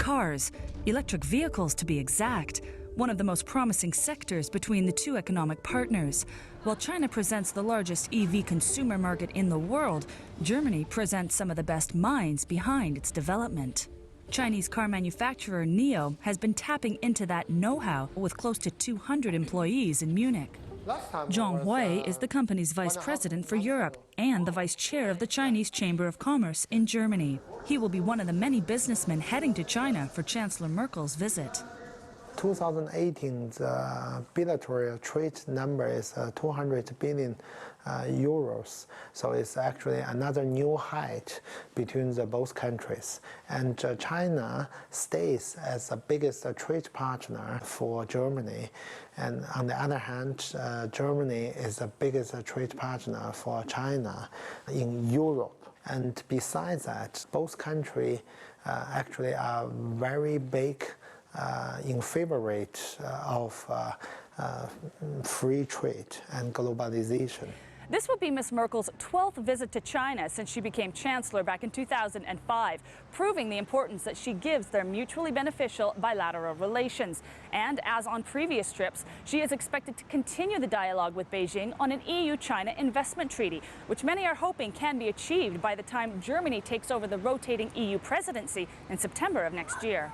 cars, electric vehicles to be exact, one of the most promising sectors between the two economic partners. While China presents the largest EV consumer market in the world, Germany presents some of the best minds behind its development. Chinese car manufacturer NIO has been tapping into that know-how with close to 200 employees in Munich. Zhang Hui is the company's vice president for Europe and the vice chair of the Chinese Chamber of Commerce in Germany. He will be one of the many businessmen heading to China for Chancellor Merkel's visit. 2018, the bilateral trade number is 200 billion euros. So it's actually another new height between the both countries. And China stays as the biggest trade partner for Germany. And on the other hand, Germany is the biggest trade partner for China in Europe. And besides that, both countries actually are very big in favor of free trade and globalization. This will be Ms. Merkel's 12th visit to China since she became chancellor back in 2005, proving the importance that she gives their mutually beneficial bilateral relations. And as on previous trips, she is expected to continue the dialogue with Beijing on an EU-China investment treaty, which many are hoping can be achieved by the time Germany takes over the rotating EU presidency in September of next year.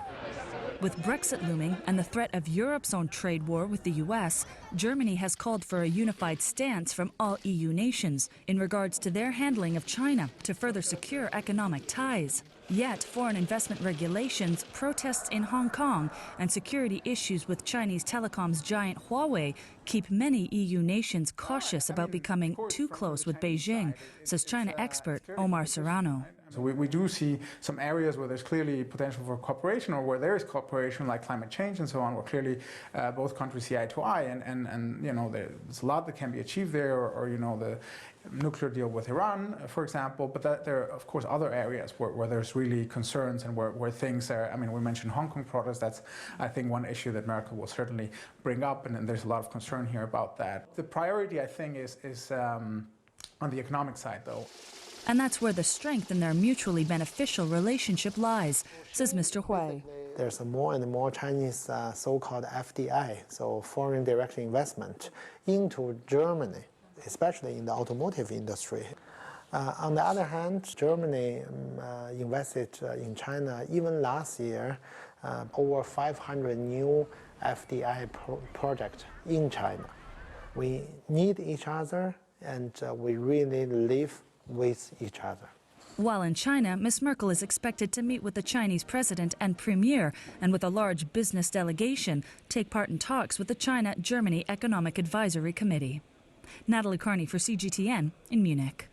With Brexit looming and the threat of Europe's own trade war with the US, Germany has called for a unified stance from all EU nations in regards to their handling of China to further secure economic ties. Yet, foreign investment regulations, protests in Hong Kong, and security issues with Chinese telecoms giant Huawei keep many EU nations cautious about becoming too close with Beijing, says China expert Omar Serrano. So we do see some areas where there's clearly potential for cooperation, or where there is cooperation, like climate change and so on, where clearly both countries see eye to eye, and you know, there's a lot that can be achieved there, or you know, the nuclear deal with Iran, for example. But there are, of course, other areas where there's really concerns and where things are. I mean, we mentioned Hong Kong protests. That's, I think, one issue that Merkel will certainly bring up, and there's a lot of concern here about that. The priority, I think, is on the economic side, though. And that's where the strength in their mutually beneficial relationship lies, says Mr. Hui. There's more and more Chinese so-called FDI, so foreign direct investment, into Germany, especially in the automotive industry. On the other hand, Germany invested in China even last year over 500 new FDI projects in China. We need each other, and we really live with each other. While in China, Ms. Merkel is expected to meet with the Chinese president and premier, and with a large business delegation, take part in talks with the China-Germany Economic Advisory Committee. Natalie Carney for CGTN in Munich.